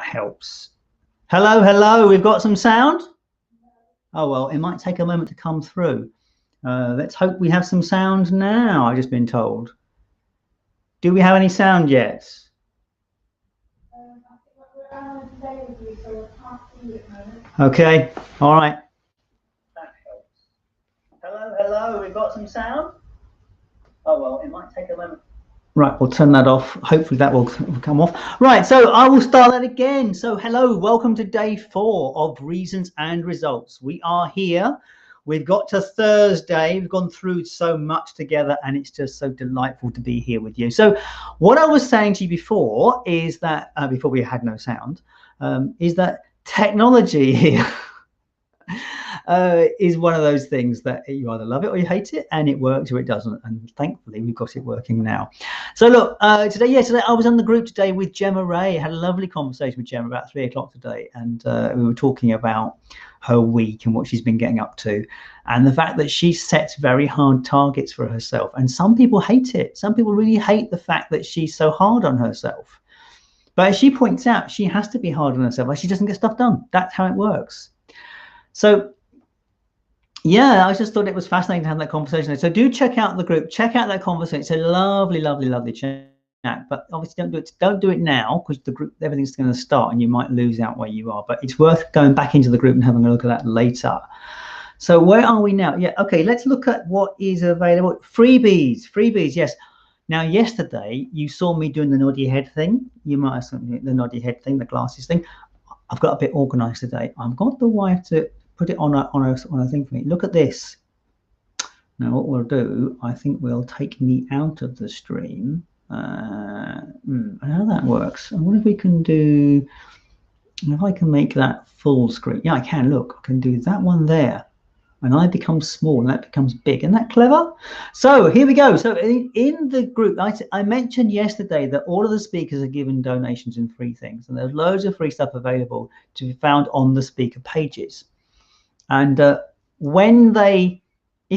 helps. Hello, hello, we've got some sound? Oh, well, it might take a moment to come through. Let's hope we have some sound now, I've just been told. Do we have any sound yet? Okay, all right. That helps. Hello, hello, we've got some sound? Oh, well, it might take a moment. Right, we'll turn that off. Hopefully that will come off. Right, so I will start that again. So hello, welcome to day 4 of Reasons and Results. We are here. We've got to Thursday. We've gone through so much together and it's just so delightful to be here with you. So what I was saying to you before is that, before we had no sound, is that technology here is one of those things that you either love it or you hate it, and it works or it doesn't. And thankfully, we've got it working now. So look, today I was on the group today with Gemma Ray. I had a lovely conversation with Gemma about 3 o'clock today, and we were talking about her week and what she's been getting up to, and the fact that she sets very hard targets for herself. And some people hate it. Some people really hate the fact that she's so hard on herself. But as she points out, she has to be hard on herself, or she doesn't get stuff done. That's how it works. So yeah, I just thought it was fascinating to have that conversation. So do check out the group, check out that conversation. It's a lovely, lovely, lovely chat. But obviously don't do it now, because the group, everything's going to start and you might lose out where you are. But it's worth going back into the group and having a look at that later. So where are we now? Yeah, okay, let's look at what is available. Freebies, yes. Now, yesterday you saw me doing the nod your head thing. You might have seen the nod your head thing, the glasses thing. I've got a bit organized today. I've got the wife to put it on a thing for me. Look at this. Now what we'll do, I think we'll take me out of the stream. How that works. I wonder if we can do, if I can make that full screen. Yeah, I can. Look, I can do that one there. And I become small and that becomes big. Isn't that clever? So here we go. So in the group, I mentioned yesterday that all of the speakers are given donations in free things. And there's loads of free stuff available to be found on the speaker pages. And if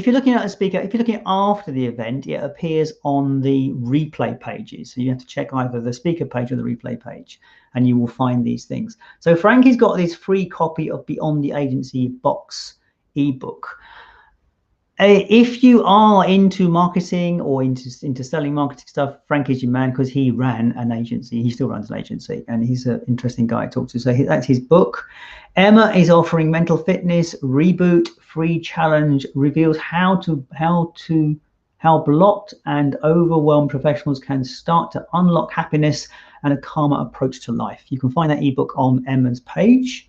you're looking at a speaker, if you're looking after the event, it appears on the replay pages. So you have to check either the speaker page or the replay page, and you will find these things. So Frankie's got this free copy of Beyond the Agency Box ebook. If you are into marketing or into selling marketing stuff, Frankie's your man, because he ran an agency. He still runs an agency, and he's an interesting guy to talk to. So that's his book. Emma is offering Mental Fitness Reboot free challenge, reveals how blocked and overwhelmed professionals can start to unlock happiness and a calmer approach to life. You can find that ebook on Emma's page.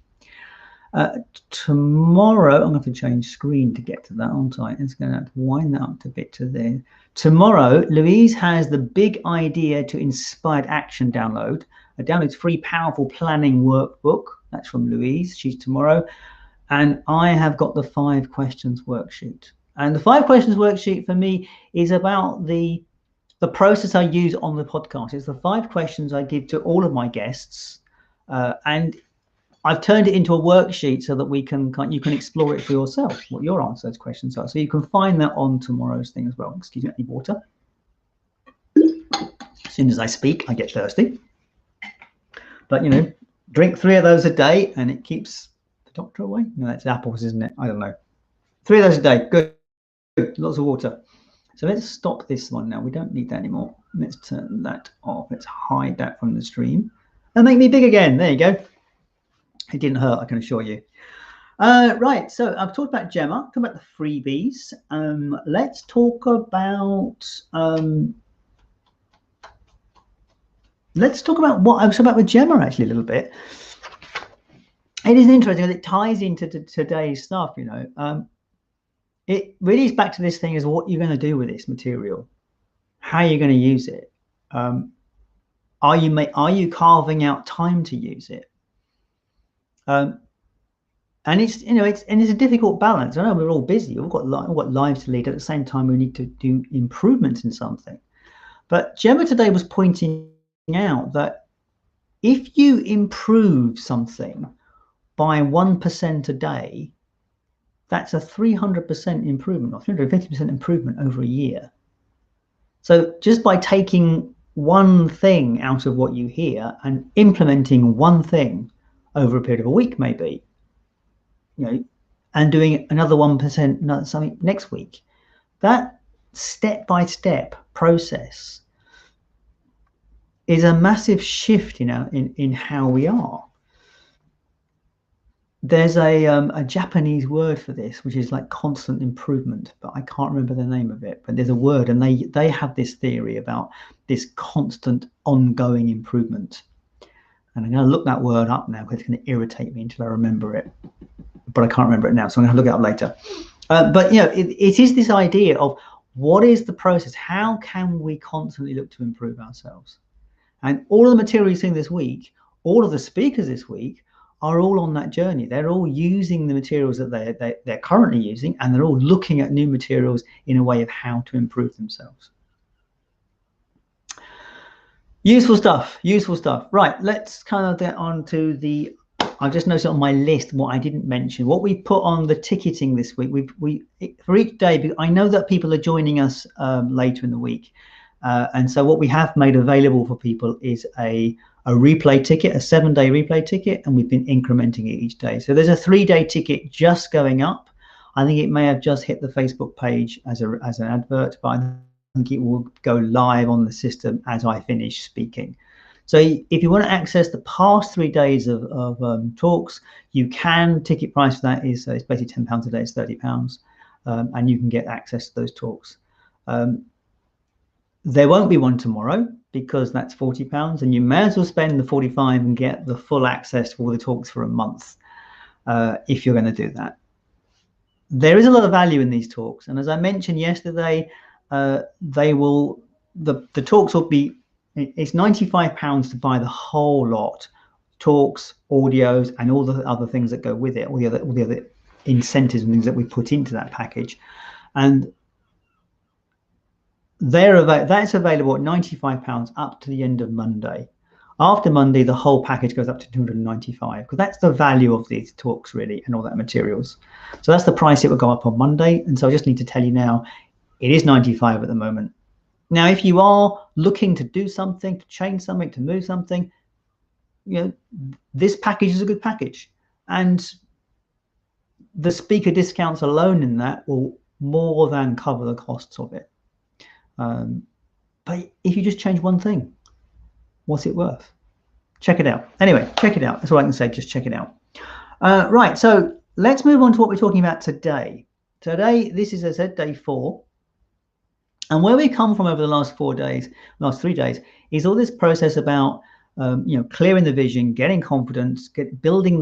Tomorrow, I'm going to change screen to get to that, aren't I? It's going to have to wind that up a bit to there. Tomorrow, Louise has the Big Idea to Inspired Action download. A download's free, powerful planning workbook. That's from Louise. She's tomorrow. And I have got the 5 questions worksheet. And the 5 questions worksheet for me is about the process I use on the podcast. It's the 5 questions I give to all of my guests. And I've turned it into a worksheet so that you can explore it for yourself, what your answer to those questions are. So you can find that on tomorrow's thing as well. Excuse me, I need water. As soon as I speak, I get thirsty. But, you know, drink 3 of those a day and it keeps the doctor away. No, that's apples, isn't it? I don't know. 3 of those a day. Good. Lots of water. So let's stop this one now. We don't need that anymore. Let's turn that off. Let's hide that from the stream. And make me big again. There you go. It didn't hurt, I can assure you. Right, so I've talked about Gemma, talked about the freebies. Let's talk about what I was talking about with Gemma actually a little bit. It is interesting because it ties into today's stuff, you know. It really is back to this thing is what you're going to do with this material, how you're going to use it. Are you carving out time to use it? And it's, you know, it's a difficult balance. I know we're all busy. We've got lives to lead. At the same time, we need to do improvements in something. But Gemma today was pointing out that if you improve something by 1% a day, that's a 300% improvement or 350% improvement over a year. So just by taking one thing out of what you hear and implementing one thing over a period of a week, maybe, and doing another 1% something next week. That step-by-step process is a massive shift in how we are. There's a Japanese word for this, which is like constant improvement, but I can't remember the name of it. But there's a word, and they have this theory about this constant ongoing improvement. And I'm going to look that word up now because it's going to irritate me until I remember it. But I can't remember it now, so I'm going to look it up later. But it is this idea of what is the process? How can we constantly look to improve ourselves? And all of the materials seen this week, all of the speakers this week, are all on that journey. They're all using the materials that they're currently using, and they're all looking at new materials in a way of how to improve themselves. Useful stuff. Right, let's kind of get on to the, I've just noticed on my list what I didn't mention, what we put on the ticketing this week. For each day, because I know that people are joining us later in the week. And so what we have made available for people is a replay ticket, a 7-day replay ticket, and we've been incrementing it each day. So there's a 3-day ticket just going up. I think it may have just hit the Facebook page as an advert, but I think it will go live on the system as I finish speaking. So if you want to access the past 3 days of talks, you can. Ticket price for that is it's basically £10 a day, it's £30, and you can get access to those talks. There won't be one tomorrow because that's £40, and you may as well spend the 45 and get the full access to all the talks for a month if you're going to do that. There is a lot of value in these talks, and as I mentioned yesterday, the talks will be, it's £95 to buy the whole lot, talks, audios, and all the other things that go with it, all the other incentives and things that we put into that package. And that's available at £95 up to the end of Monday. After Monday, the whole package goes up to £295 because that's the value of these talks really and all that materials. So that's the price it will go up on Monday. And so I just need to tell you now, it is £95 at the moment. Now, if you are looking to do something, to change something, to move something, this package is a good package. And the speaker discounts alone in that will more than cover the costs of it. But if you just change one thing, what's it worth? Check it out. Anyway, check it out. That's all I can say. Just check it out. Right. So let's move on to what we're talking about today. Today, this is, as I said, day 4. And where we come from over the last 3 days, is all this process about clearing the vision, getting confidence, building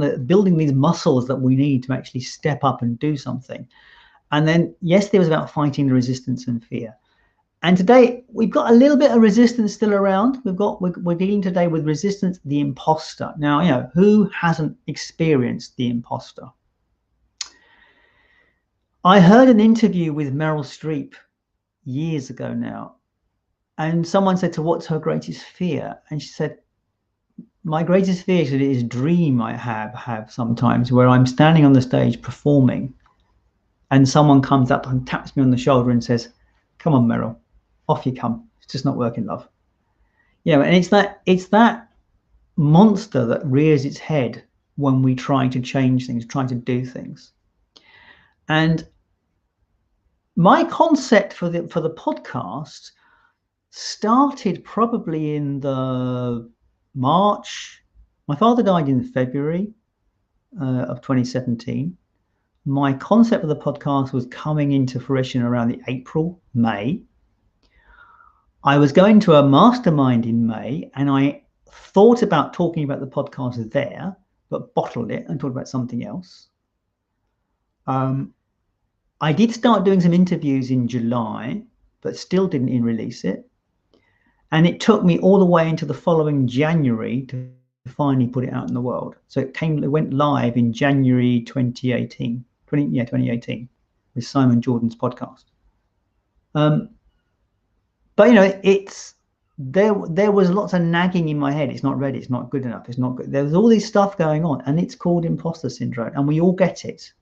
these muscles that we need to actually step up and do something. And then yesterday was about fighting the resistance and fear. And today we've got a little bit of resistance still around. We're dealing today with resistance, the imposter. Now, who hasn't experienced the imposter? I heard an interview with Meryl Streep years ago now, and someone said to what's her greatest fear, and she said, my greatest fear is a dream I have sometimes where I'm standing on the stage performing, and someone comes up and taps me on the shoulder and says, come on, Meryl, off you come. It's just not working, love. And it's that monster that rears its head when we try to change things, try to do things. And my concept for the podcast started probably in the March. My father died in February of 2017. My concept of the podcast was coming into fruition around the April, May. I was going to a mastermind in May, and I thought about talking about the podcast there, but bottled it and talked about something else. I did start doing some interviews in July, but still didn't release it. And it took me all the way into the following January to finally put it out in the world. So it went live in January 2018 with Simon Jordan's podcast. But there was lots of nagging in my head. It's not ready. It's not good enough. It's not good. There's all this stuff going on, and it's called imposter syndrome, and we all get it.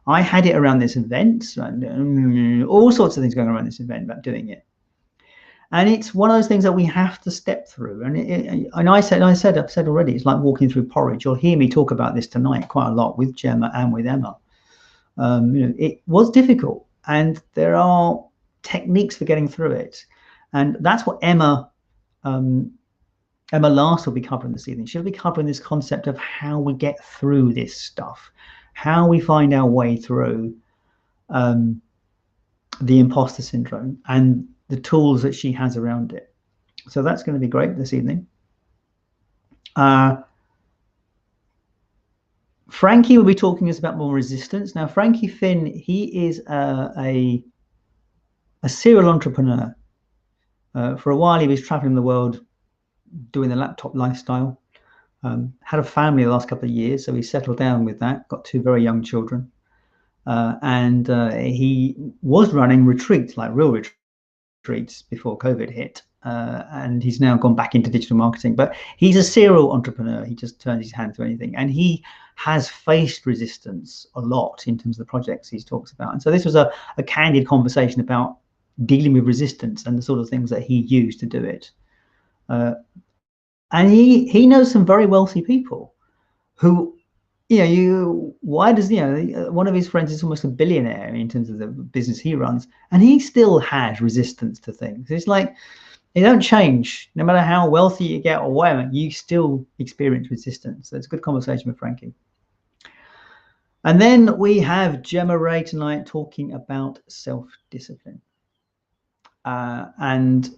I had it around this event, and all sorts of things going around this event about doing it. And it's one of those things that we have to step through. And I've said already, it's like walking through porridge. You'll hear me talk about this tonight quite a lot with Gemma and with Emma. It was difficult, and there are techniques for getting through it. And that's what Emma Last will be covering this evening. She'll be covering this concept of how we get through this stuff, how we find our way through the imposter syndrome and the tools that she has around it. So that's going to be great this evening. Frankie will be talking to us about more resistance. Now, Frankie Finn, he is a serial entrepreneur. For a while, he was traveling the world doing the laptop lifestyle. Had a family the last couple of years, so he settled down with that, got 2 very young children. And he was running retreats, like real retreats, before COVID hit. And he's now gone back into digital marketing. But he's a serial entrepreneur. He just turns his hand to anything. And he has faced resistance a lot in terms of the projects he talks about. And so this was a candid conversation about dealing with resistance and the sort of things that he used to do it. And he knows some very wealthy people who, why does, one of his friends is almost a billionaire in terms of the business he runs, and he still has resistance to things. It's like, they don't change. No matter how wealthy you get or whatever, you still experience resistance. So it's a good conversation with Frankie. And then we have Gemma Ray tonight talking about self-discipline. And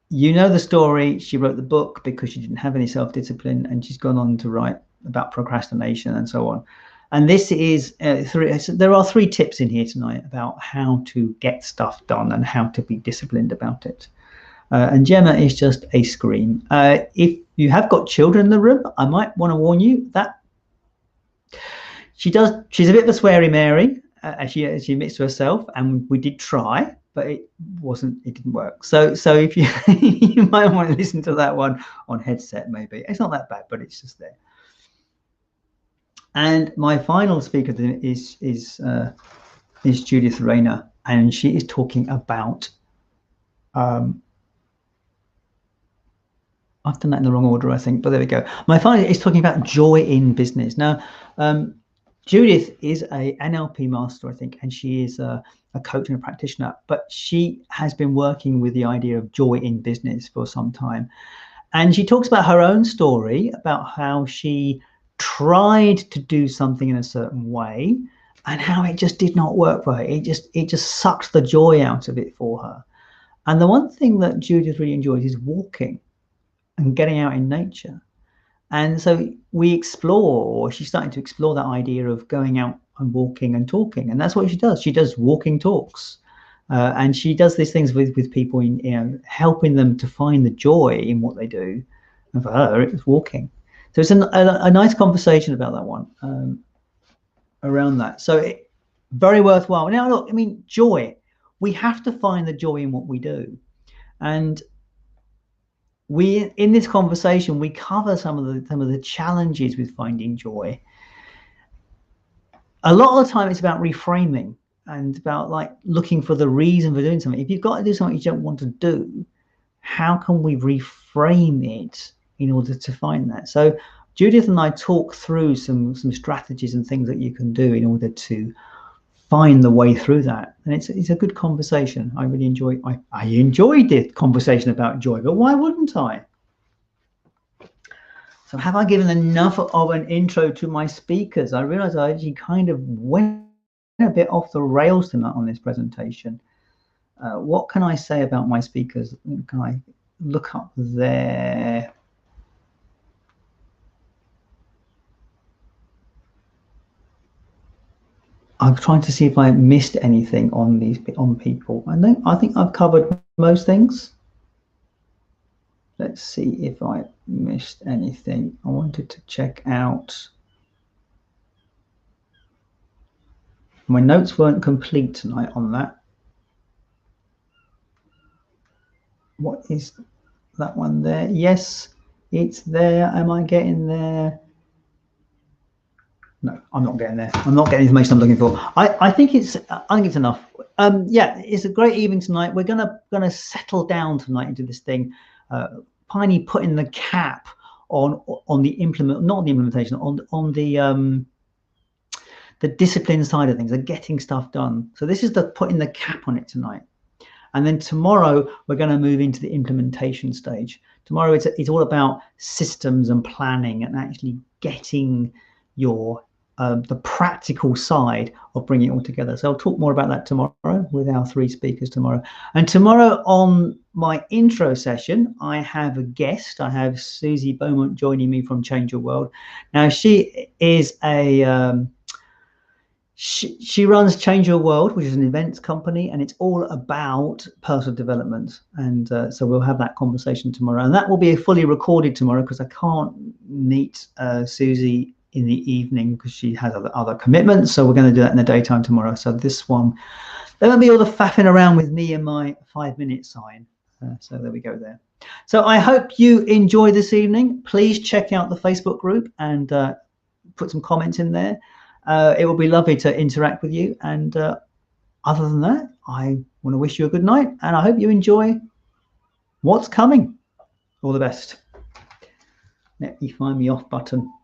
you know the story. She wrote the book because she didn't have any self-discipline, and she's gone on to write about procrastination and so on. And this is there are 3 tips in here tonight about how to get stuff done and how to be disciplined about it. And Gemma is just a scream. If you have got children in the room, I might want to warn you that she's a bit of a sweary Mary, as she admits to herself, and we did try, but it didn't work. So if you you might want to listen to that one on headset, maybe. It's not that bad, but it's just there. And my final speaker is Judith Rayner, and she is talking about I've done that in the wrong order, I think, but there we go. My final is talking about joy in business. Now, Judith is a NLP master, I think, and she is a coach and a practitioner, but she has been working with the idea of joy in business for some time. And she talks about her own story, about how she tried to do something in a certain way and how it just did not work for her. It just sucked the joy out of it for her. And the one thing that Judith really enjoys is walking and getting out in nature. And so she's starting to explore that idea of going out and walking and talking. And that's what she does. She does walking talks. And she does these things with people, helping them to find the joy in what they do. And for her, it's walking. So it's a nice conversation about that one, around that. So very worthwhile. Now, look, joy. We have to find the joy in what we do. And in this conversation, we cover some of the challenges with finding joy. A lot of the time, it's about reframing and about looking for the reason for doing something. If you've got to do something you don't want to do, how can we reframe it in order to find that? So Judith and I talk through some strategies and things that you can do in order to find the way through that. And it's a good conversation. I really enjoyed the conversation about joy, but why wouldn't I? So have I given enough of an intro to my speakers? I realized I actually kind of went a bit off the rails tonight on this presentation. What can I say about my speakers? Can I look up there? I'm trying to see if I missed anything on people. I think I've covered most things. Let's see if I missed anything. I wanted to check out. My notes weren't complete tonight on that. What is that one there? Yes, it's there. Am I getting there? No, I'm not getting there. I'm not getting the information I'm looking for. I think it's enough. Yeah, it's a great evening tonight. We're gonna settle down tonight into this thing. Piney putting the cap on the implementation, on the discipline side of things, and getting stuff done. So this is the putting the cap on it tonight. And then tomorrow we're going to move into the implementation stage. Tomorrow it's all about systems and planning and actually getting your the practical side of bringing it all together. So I'll talk more about that tomorrow with our 3 speakers tomorrow. And tomorrow on my intro session, I have a guest. I have Susie Beaumont joining me from Change Your World. Now she is a she runs Change Your World, which is an events company, and it's all about personal development. And so we'll have that conversation tomorrow, and that will be fully recorded tomorrow because I can't meet Susie in the evening because she has other commitments. So we're going to do that in the daytime tomorrow. So this one, there won't be all the faffing around with me and my 5-minute sign. So there we go there. So I hope you enjoy this evening. Please check out the Facebook group and put some comments in there. It will be lovely to interact with you. And other than that, I want to wish you a good night, and I hope you enjoy what's coming. All the best. Let me find the off button.